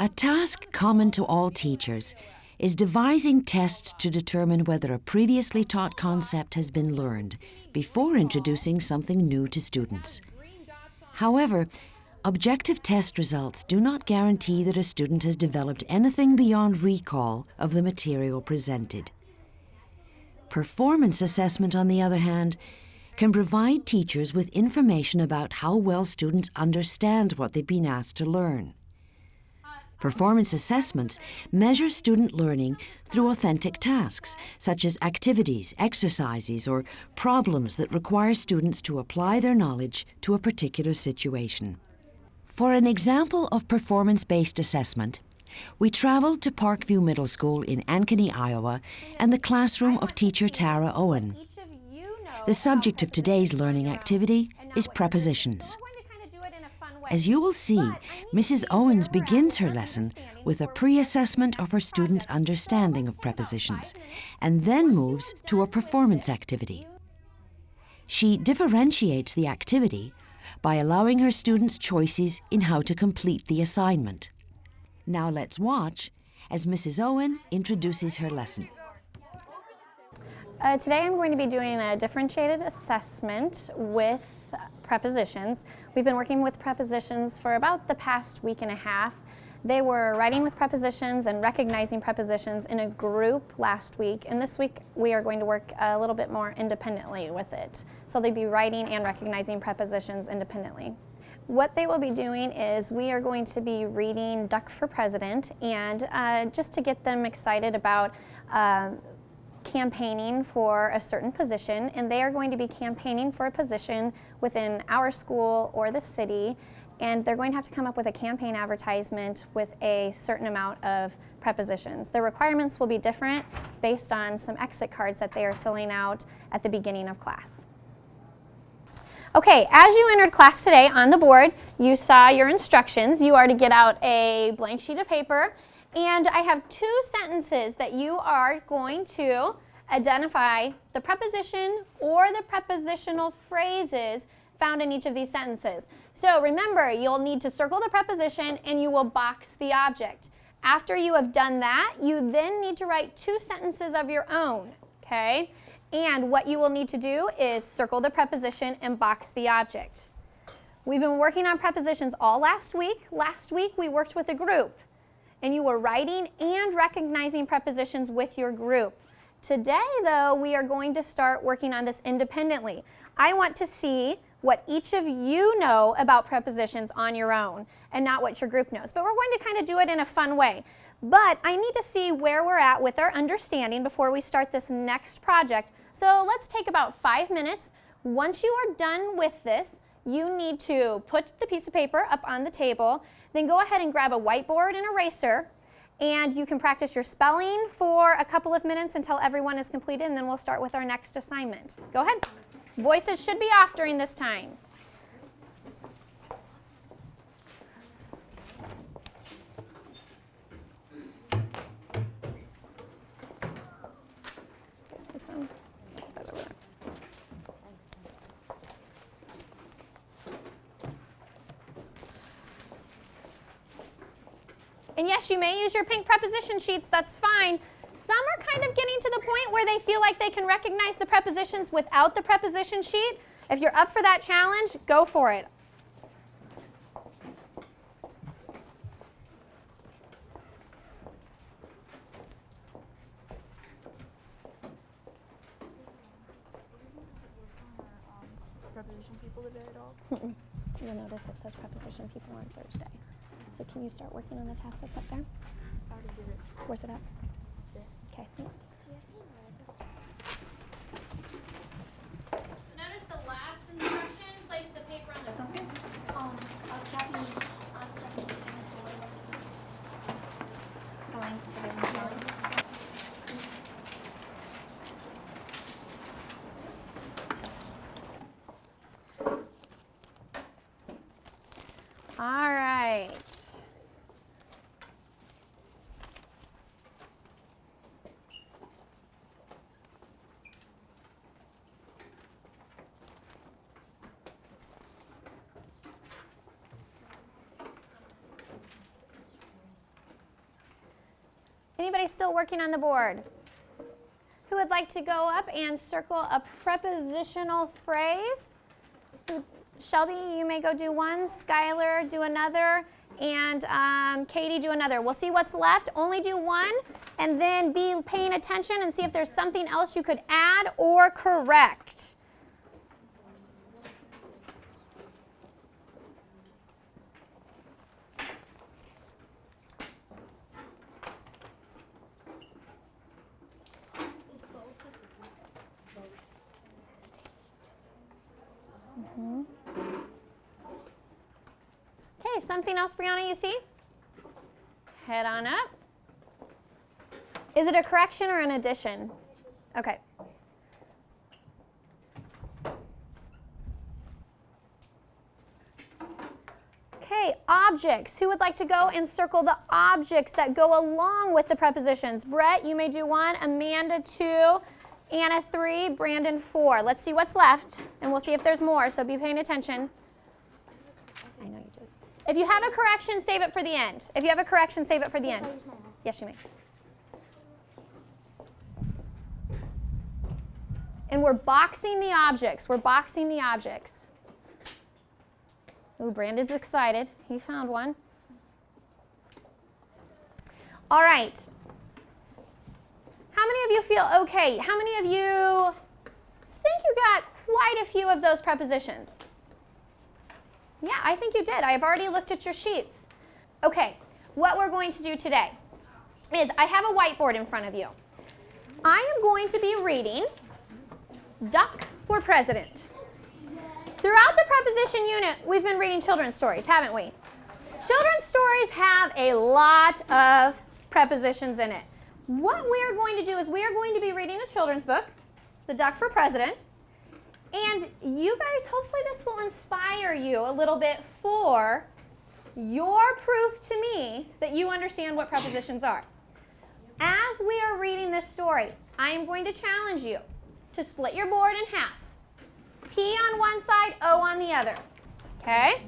A task common to all teachers is devising tests to determine whether a previously taught concept has been learned before introducing something new to students. However, objective test results do not guarantee that a student has developed anything beyond recall of the material presented. Performance assessment, on the other hand, can provide teachers with information about how well students understand what they've been asked to learn. Performance assessments measure student learning through authentic tasks, such as activities, exercises, or problems that require students to apply their knowledge to a particular situation. For an example of performance-based assessment, we traveled to Parkview Middle School in Ankeny, Iowa, and the classroom of teacher Tara Owen. The subject of today's learning activity is prepositions. As you will see, Mrs. Owens begins her lesson with a pre-assessment of her students' understanding of prepositions, and then moves to a performance activity. She differentiates the activity by allowing her students choices in how to complete the assignment. Now let's watch as Mrs. Owen introduces her lesson. Today I'm going to be doing a differentiated assessment with prepositions. We've been working with prepositions for about the past week and a half. They were writing with prepositions and recognizing prepositions in a group last week, and this week we are going to work a little bit more independently with it. So they'd be writing and recognizing prepositions independently. What they will be doing is we are going to be reading Duck for President, and just to get them excited about campaigning for a certain position, and they are going to be campaigning for a position within our school or the city, and they're going to have to come up with a campaign advertisement with a certain amount of prepositions. The requirements will be different based on some exit cards that they are filling out at the beginning of class. Okay, as you entered class today on the board, you saw your instructions. You are to get out a blank sheet of paper, and I have two sentences that you are going to identify the preposition or the prepositional phrases found in each of these sentences. So remember, you'll need to circle the preposition and you will box the object. After you have done that, you then need to write two sentences of your own, okay? And what you will need to do is circle the preposition and box the object. We've been working on prepositions all last week. Last week we worked with a group, and you were writing and recognizing prepositions with your group. Today, though, we are going to start working on this independently. I want to see what each of you know about prepositions on your own and not what your group knows. But we're going to kind of do it in a fun way. But I need to see where we're at with our understanding before we start this next project. So let's take about 5 minutes. Once you are done with this, you need to put the piece of paper up on the table, then go ahead and grab a whiteboard and eraser, and you can practice your spelling for a couple of minutes until everyone is completed, and then we'll start with our next assignment. Go ahead. Voices should be off during this time. And yes, you may use your pink preposition sheets, that's fine. Some are kind of getting to the point where they feel like they can recognize the prepositions without the preposition sheet. If you're up for that challenge, go for it. Preposition people today at all? You'll notice it says preposition people on Thursday. So can you start working on the task that's up there? I already did it. Where's it at? There. Okay, thanks. Notice the last instruction, place the paper on the Sounds good. Spelling, spelling. All right. Anybody still working on the board? Who would like to go up and circle a prepositional phrase? Shelby, you may go do one. Skylar, do another. And Katie, do another. We'll see what's left. Only do one, and then be paying attention and see if there's something else you could add or correct. Okay, something else, Brianna, you see? Head on up. Is it a correction or an addition? Okay. Okay, objects. Who would like to go and circle the objects that go along with the prepositions? Brett, you may do one. Amanda, 2. Anna, 3. Brandon, 4. Let's see what's left, and we'll see if there's more, so be paying attention. I know you did. If you have a correction, save it for the end. If you have a correction, save it for the end. Yes, you may. And we're boxing the objects. We're boxing the objects. Ooh, Brandon's excited. He found one. All right. How many of you feel okay? How many of you think you got quite a few of those prepositions? Yeah, I think you did. I've already looked at your sheets. Okay, what we're going to do today is I have a whiteboard in front of you. I am going to be reading Duck for President. Throughout the preposition unit, we've been reading children's stories, haven't we? Children's stories have a lot of prepositions in it. What we're going to do is we are going to be reading a children's book, The Duck for President, and you guys, hopefully this will inspire you a little bit for your proof to me that you understand what prepositions are. As we are reading this story, I am going to challenge you to split your board in half. P on one side, O on the other. Okay?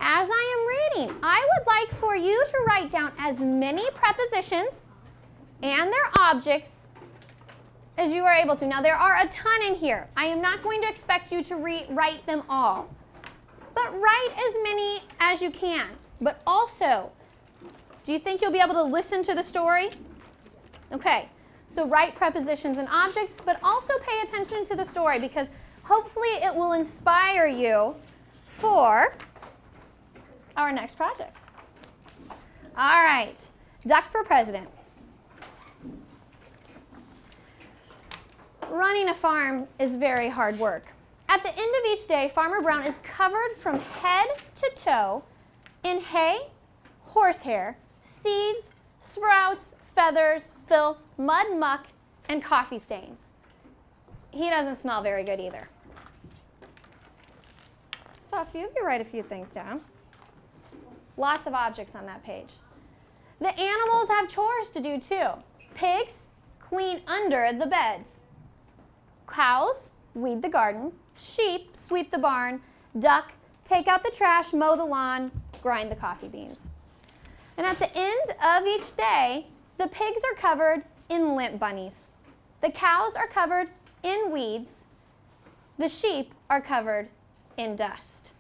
As I am reading, I would like for you to write down as many prepositions and their objects as you are able to. Now, there are a ton in here. I am not going to expect you to write them all, but write as many as you can. But also, do you think you'll be able to listen to the story? Okay, so write prepositions and objects, but also pay attention to the story because hopefully it will inspire you for our next project. All right, Duck for President. Running a farm is very hard work. At the end of each day, Farmer Brown is covered from head to toe in hay, horsehair, seeds, sprouts, feathers, filth, mud, muck, and coffee stains. He doesn't smell very good either. So a few of you write a few things down. Lots of objects on that page. The animals have chores to do too. Pigs clean under the beds. Cows weed the garden. Sheep sweep the barn. Duck take out the trash, mow the lawn, grind the coffee beans. And at the end of each day, the pigs are covered in lint bunnies. The cows are covered in weeds. The sheep are covered in dust.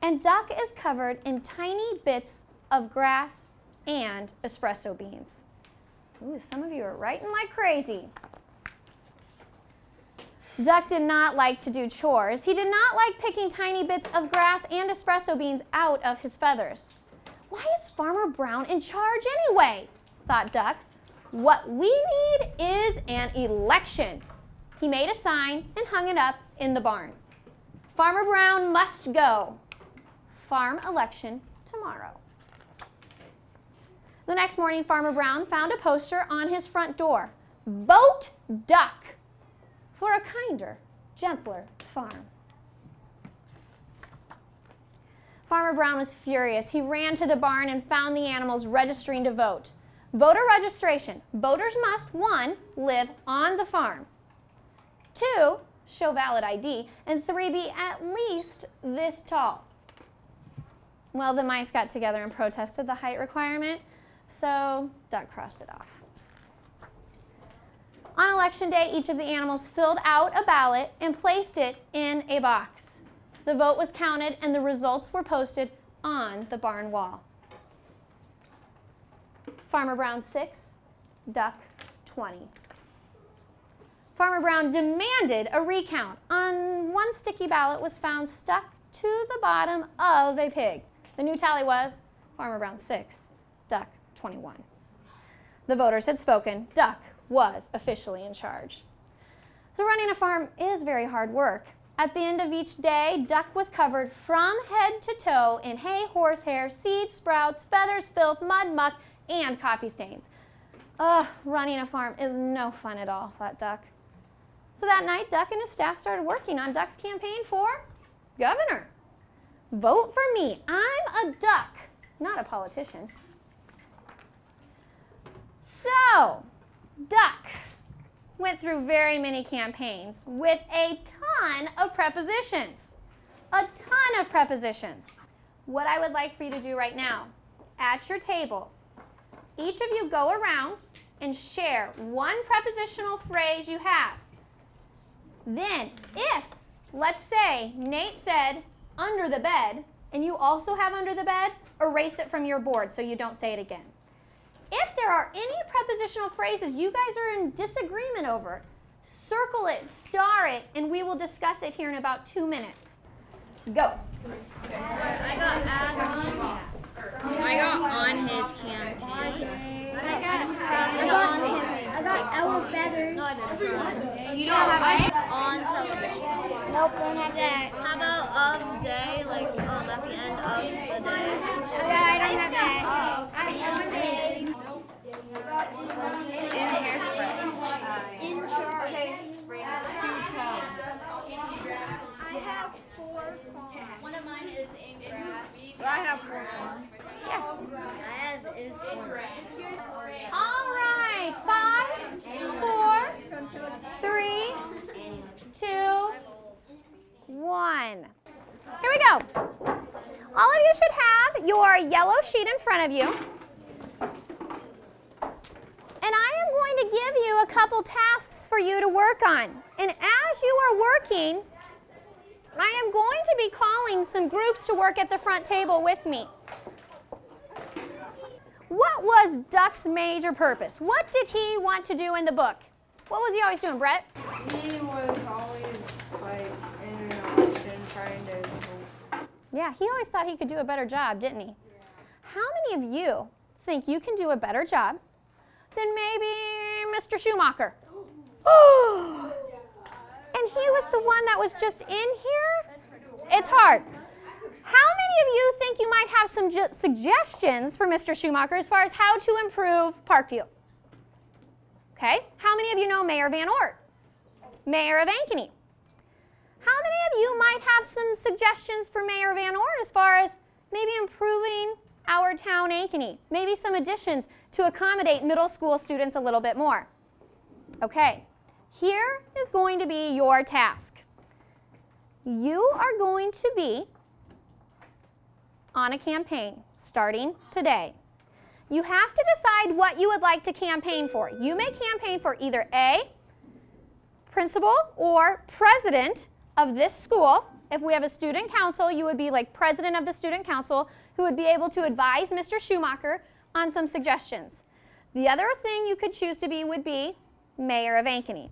And Duck is covered in tiny bits of grass and espresso beans. Ooh, some of you are writing like crazy. Duck did not like to do chores. He did not like picking tiny bits of grass and espresso beans out of his feathers. Why is Farmer Brown in charge anyway? Thought Duck. What we need is an election. He made a sign and hung it up in the barn. Farmer Brown must go. Farm election tomorrow. The next morning, Farmer Brown found a poster on his front door. Vote Duck for a kinder, gentler farm. Farmer Brown was furious. He ran to the barn and found the animals registering to vote. Voter registration. Voters must, 1, live on the farm, 2, show valid ID, and 3, be at least this tall. Well, the mice got together and protested the height requirement, So Duck crossed it off. On election day, each of the animals filled out a ballot and placed it in a box. The vote was counted and the results were posted on the barn wall. Farmer Brown 6, Duck 20. Farmer Brown demanded a recount on one sticky ballot was found stuck to the bottom of a pig. The new tally was Farmer Brown 6, Duck 21. The voters had spoken. Duck was officially in charge. So running a farm is very hard work. At the end of each day, Duck was covered from head to toe in hay, horsehair, seeds, sprouts, feathers, filth, mud, muck, and coffee stains. Ugh, running a farm is no fun at all, thought Duck. So that night, Duck and his staff started working on Duck's campaign for governor. Vote for me. I'm a duck, not a politician. So, Duck went through very many campaigns with a ton of prepositions. A ton of prepositions. What I would like for you to do right now, at your tables, each of you go around and share one prepositional phrase you have. Then, if, let's say, Nate said, under the bed, and you also have under the bed, erase it from your board so you don't say it again. If there are any prepositional phrases you guys are in disagreement over, circle it, star it, and we will discuss it here in about 2 minutes. Go. I got on his campaign. I got owl feathers. You don't have on television. Nope, don't have that. How about of day, like at the end of the day? I don't have that. In hairspray. Okay. To tell. I have 4 phones. One of mine is in grass. I have 4 phones. All right, 5, 4, 3, 2, 1. Here we go. All of you should have your yellow sheet in front of you. And I am going to give you a couple tasks for you to work on. And as you are working, I am going to be calling some groups to work at the front table with me. What was Duck's major purpose? What did he want to do in the book? What was he always doing, Brett? He was always like in an election trying to vote. Yeah, he always thought he could do a better job, didn't he? How many of you think you can do a better job than maybe Mr. Schumacher? And he was the one that was just in here? It's hard. How many of you think you might have some suggestions for Mr. Schumacher as far as how to improve Parkview? Okay. How many of you know Mayor Van Ort? Mayor of Ankeny? How many of you might have some suggestions for Mayor Van Ort as far as maybe improving our town Ankeny? Maybe some additions to accommodate middle school students a little bit more? Okay. Here is going to be your task. You are going to be on a campaign starting today. You have to decide what you would like to campaign for. You may campaign for either A, principal or president of this school. If we have a student council, you would be like president of the student council who would be able to advise Mr. Schumacher on some suggestions. The other thing you could choose to be would be mayor of Ankeny.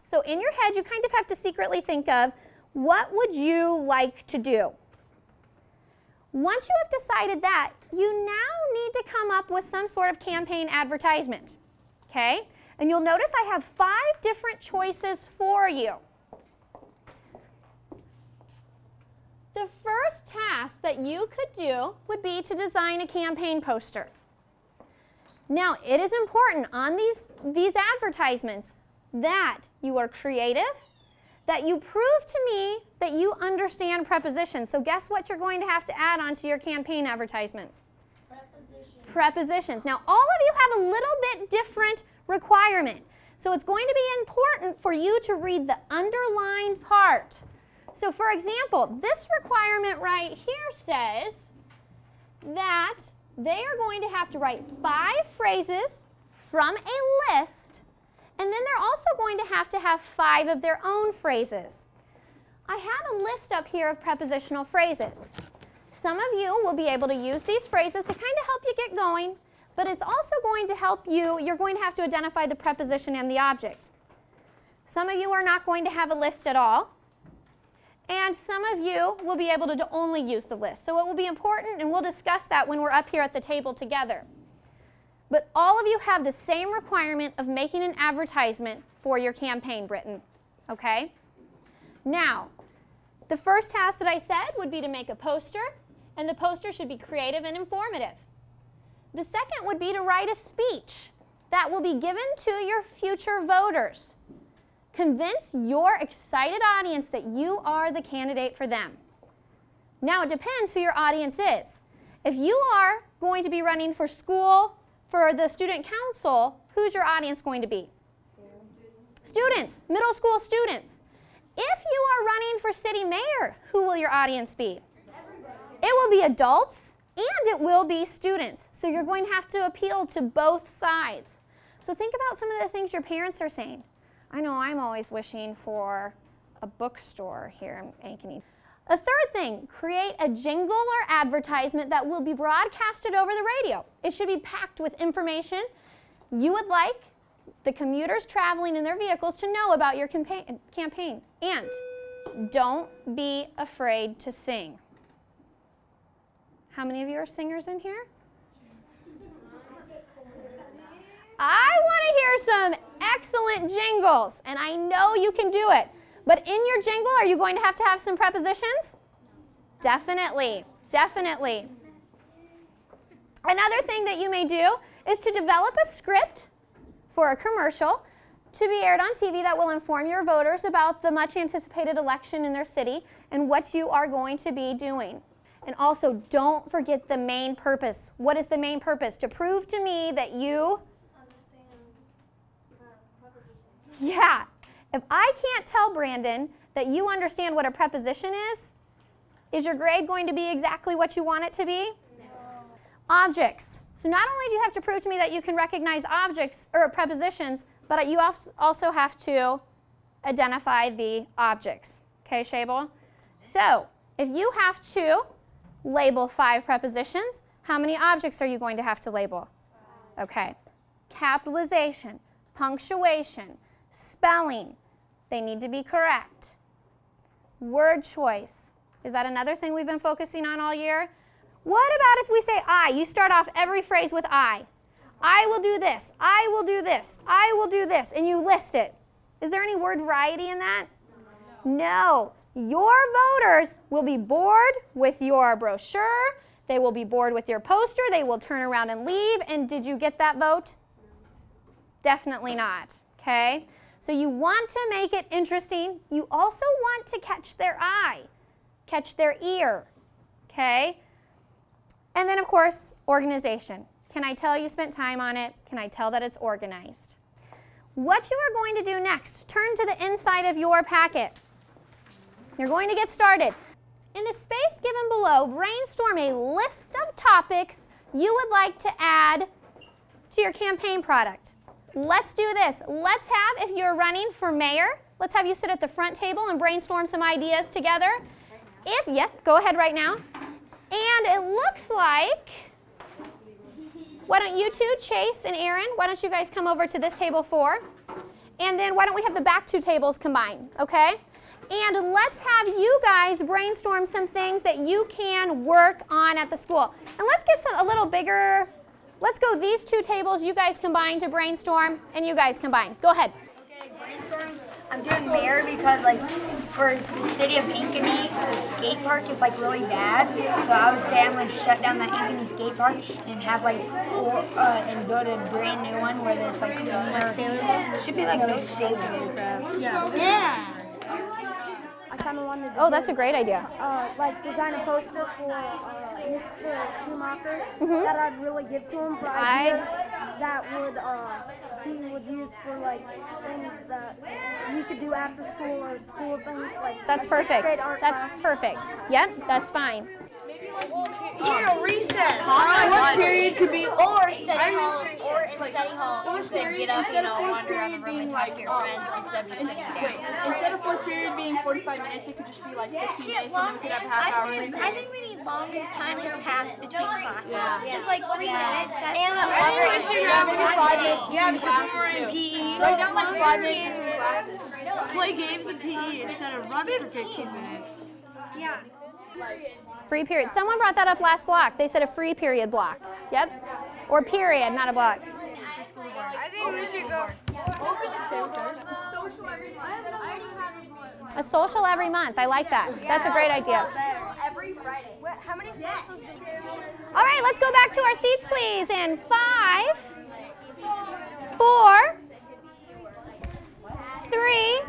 So in your head, you kind of have to secretly think of what would you like to do? Once you have decided that, you now need to come up with some sort of campaign advertisement, okay? And you'll notice I have 5 different choices for you. The first task that you could do would be to design a campaign poster. Now, it is important on these advertisements that you are creative, that you prove to me that you understand prepositions. So guess what you're going to have to add onto your campaign advertisements? Prepositions. Now, all of you have a little bit different requirement. So it's going to be important for you to read the underlined part. So for example, this requirement right here says that they are going to have to write 5 phrases from a list, and then they're also going to have 5 of their own phrases. I have a list up here of prepositional phrases. Some of you will be able to use these phrases to kind of help you get going, but it's also going to help you. You're going to have to identify the preposition and the object. Some of you are not going to have a list at all, and some of you will be able to only use the list. So it will be important, and we'll discuss that when we're up here at the table together. But all of you have the same requirement of making an advertisement for your campaign written, okay? Now, the first task that I said would be to make a poster, and the poster should be creative and informative. The second would be to write a speech that will be given to your future voters. Convince your excited audience that you are the candidate for them. Now, it depends who your audience is. If you are going to be running for school, for the student council, who's your audience going to be? Students, middle school students. If you are running for city mayor, who will your audience be? Everybody. It will be adults and it will be students. So you're going to have to appeal to both sides. So think about some of the things your parents are saying. I know I'm always wishing for a bookstore here in Ankeny. A third thing, create a jingle or advertisement that will be broadcasted over the radio. It should be packed with information you would like the commuters traveling in their vehicles to know about your campaign. And don't be afraid to sing. How many of you are singers in here? I want to hear some excellent jingles, and I know you can do it. But in your jingle, are you going to have some prepositions? Definitely, definitely. Another thing that you may do is to develop a script for a commercial to be aired on TV that will inform your voters about the much anticipated election in their city and what you are going to be doing. And also, don't forget the main purpose. What is the main purpose? To prove to me that you Yeah. If I can't tell Brandon that you understand what a preposition is your grade going to be exactly what you want it to be? No. Objects. So not only do you have to prove to me that you can recognize objects or prepositions, but you also have to identify the objects. Okay, Shable? So if you have to label 5 prepositions, how many objects are you going to have to label? Okay. Capitalization, punctuation, spelling, they need to be correct. Word choice, is that another thing we've been focusing on all year? What about if we say I? You start off every phrase with I. I will do this, I will do this, I will do this, and you list it. Is there any word variety in that? No. Your voters will be bored with your brochure, they will be bored with your poster, they will turn around and leave, and did you get that vote? Definitely not, okay? So you want to make it interesting. You also want to catch their eye, catch their ear, okay? And then, of course, organization. Can I tell you spent time on it? Can I tell that it's organized? What you are going to do next, turn to the inside of your packet. You're going to get started. In the space given below, brainstorm a list of topics you would like to add to your campaign product. Let's do this. Let's have, if you're running for mayor, let's have you sit at the front table and brainstorm some ideas together. Yes, go ahead right now. And it looks like, why don't you two, Chase and Aaron, why don't you guys come over to this table 4? And then why don't we have the back 2 tables combined, okay? And let's have you guys brainstorm some things that you can work on at the school. And let's get a little bigger. Let's go these 2 tables, you guys combine to brainstorm, and you guys combine. Go ahead. Okay, brainstorm. I'm doing mayor because, like, for the city of Ankeny, the skate park is, like, really bad. So I would say I'm going to shut down the Ankeny skate park and have, like, and build a brand new one where it's, like, cleaner. Should be, like, no sailing crap. Yeah. I kind of wanted to that's a great idea. like design a poster for Mr. Schumacher that I'd really give to him for ideas that he would use for like things that we could do after school or school things like That's perfect. That's perfect. Yep, that's fine. Maybe Recess. Fourth period could be or study hall, or in study hall you could get up, wander around the room and talk to your friends instead of just sitting down. Instead of fourth period being 45 minutes, it could just be like 15 minutes, and then we could have half hour free I period. think we need longer time to pass between classes. It's like 3 minutes. That's And I think we should have 5 minutes. Yeah, because we're in PE. Right now, like 5 minutes between classes. Play games in PE instead of running for 15 minutes. Yeah. Free period. Someone brought that up last block. They said a free period block. Yep. Or period, not a block. I think we should go. A social every month. I like that. That's a great idea. Every Friday. How many socials do you have? All right, let's go back to our seats, please. In 5, 4, 3,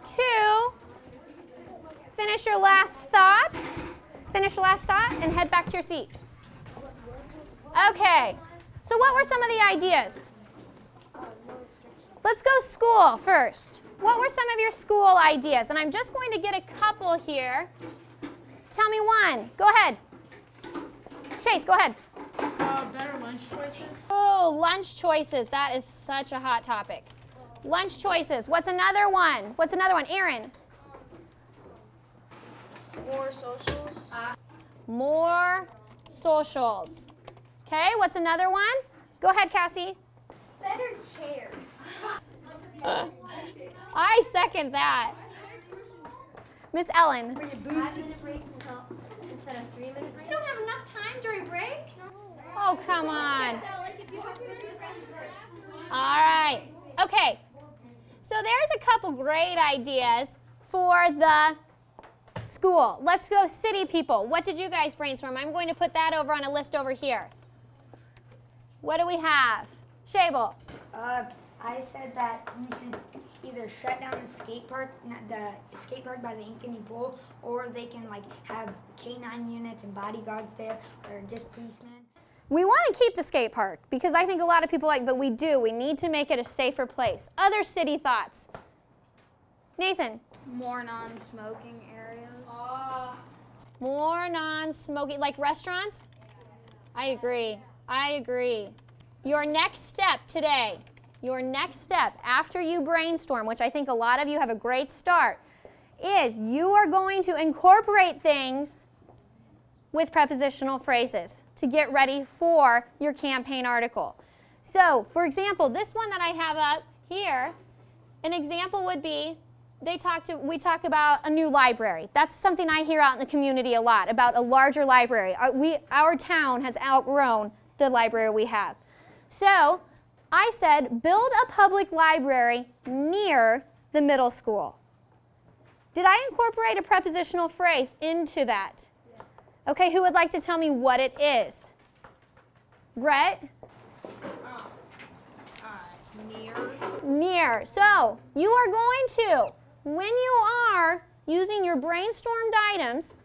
2, finish your last thought. Finish your last thought and head back to your seat. Okay, so what were some of the ideas? Let's go school first. What were some of your school ideas? And I'm just going to get a couple here. Tell me one. Go ahead. Chase, go ahead. Better lunch choices. Oh, lunch choices. That is such a hot topic. Lunch choices. What's another one? What's another one? Aaron. More socials. More socials. Okay, what's another one? Go ahead, Cassie. Better chairs. I second that. Miss Ellen. 5-minute breaks instead of 3-minute breaks. You don't have enough time during break. Oh, come on. All right. Okay. So there's a couple great ideas for the school. Let's go city people. What did you guys brainstorm? I'm going to put that over on a list over here. What do we have? Shable. I said that you should either shut down the skate park by the Ankeny pool, or they can like have K9 units and bodyguards there, or just policemen. We want to keep the skate park because I think a lot of people but we do. We need to make it a safer place. Other city thoughts? Nathan. More non-smoking areas. More non-smoking, like restaurants? I agree. I agree. Your next step today, your next step after you brainstorm, which I think a lot of you have a great start, is you are going to incorporate things with prepositional phrases to get ready for your campaign article. So, for example, this one that I have up here, an example would be we talk about a new library. That's something I hear out in the community a lot, about a larger library. Our town has outgrown the library we have. So I said, build a public library near the middle school. Did I incorporate a prepositional phrase into that? Okay, who would like to tell me what it is? Brett? Near. So you are going to, when you are using your brainstormed items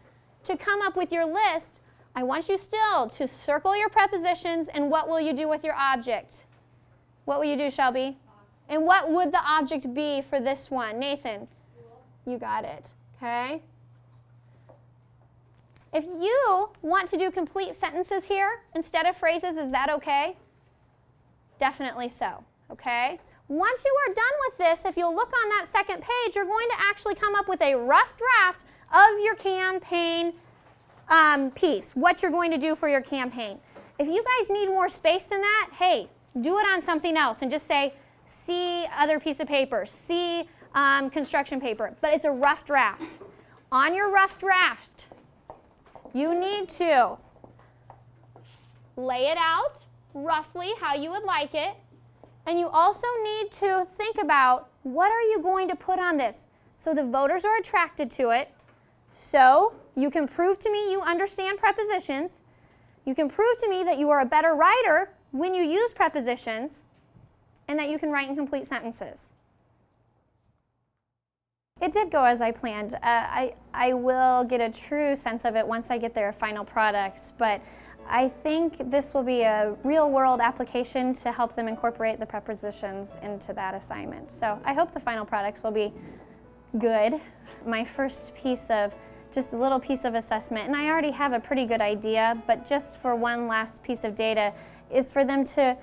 to come up with your list, I want you still to circle your prepositions, and what will you do with your object? What will you do, Shelby? And what would the object be for this one? Nathan? You got it, okay? If you want to do complete sentences here instead of phrases, is that okay? Definitely so, okay? Once you are done with this, if you'll look on that second page, you're going to actually come up with a rough draft of your campaign piece, what you're going to do for your campaign. If you guys need more space than that, hey, do it on something else and just say, see other piece of paper, see construction paper, but it's a rough draft. On your rough draft, you need to lay it out roughly how you would like it, and you also need to think about what are you going to put on this so the voters are attracted to it, so you can prove to me you understand prepositions, you can prove to me that you are a better writer when you use prepositions, and that you can write in complete sentences. It did go as I planned. I will get a true sense of it once I get their final products, but I think this will be a real-world application to help them incorporate the prepositions into that assignment. So I hope the final products will be good. My first piece of just a little piece of assessment, and I already have a pretty good idea, but just for one last piece of data is for them to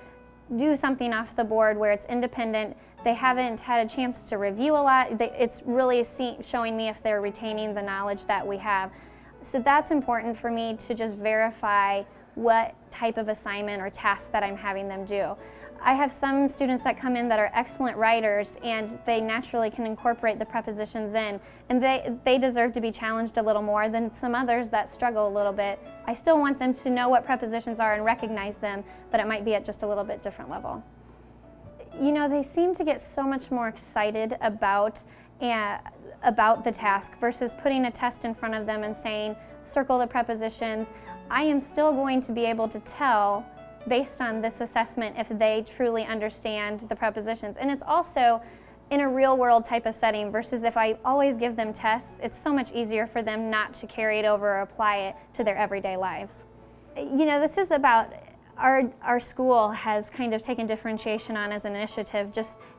do something off the board where it's independent. They haven't had a chance to review a lot. It's really showing me if they're retaining the knowledge that we have. So that's important for me to just verify what type of assignment or task that I'm having them do. I have some students that come in that are excellent writers and they naturally can incorporate the prepositions in, and they deserve to be challenged a little more than some others that struggle a little bit. I still want them to know what prepositions are and recognize them, but it might be at just a little bit different level. You know, they seem to get so much more excited about the task versus putting a test in front of them and saying, circle the prepositions. I am still going to be able to tell based on this assessment if they truly understand the prepositions. And it's also in a real world type of setting versus if I always give them tests, it's so much easier for them not to carry it over or apply it to their everyday lives. You know, this is about our school has kind of taken differentiation on as an initiative,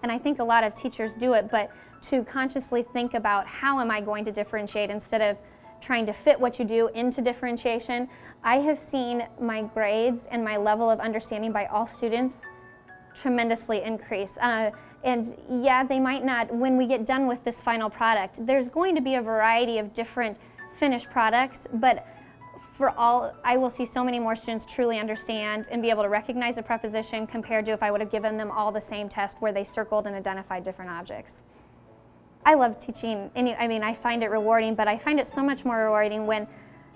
and I think a lot of teachers do it, but to consciously think about how am I going to differentiate instead of trying to fit what you do into differentiation. I have seen my grades and my level of understanding by all students tremendously increase. And yeah, they might not, when we get done with this final product, there's going to be a variety of different finished products, but I will see so many more students truly understand and be able to recognize a preposition compared to if I would have given them all the same test where they circled and identified different objects. I love teaching, I find it rewarding, but I find it so much more rewarding when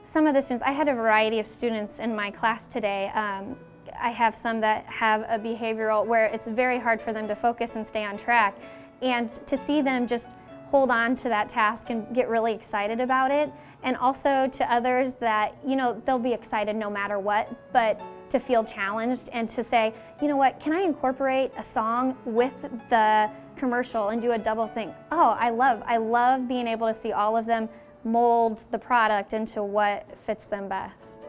some of the students, I had a variety of students in my class today. I have some that have a behavioral where it's very hard for them to focus and stay on track, and to see them just hold on to that task and get really excited about it, and also to others that, you know, they'll be excited no matter what, but to feel challenged and to say, you know what, can I incorporate a song with the commercial and do a double thing? Oh, I love being able to see all of them mold the product into what fits them best.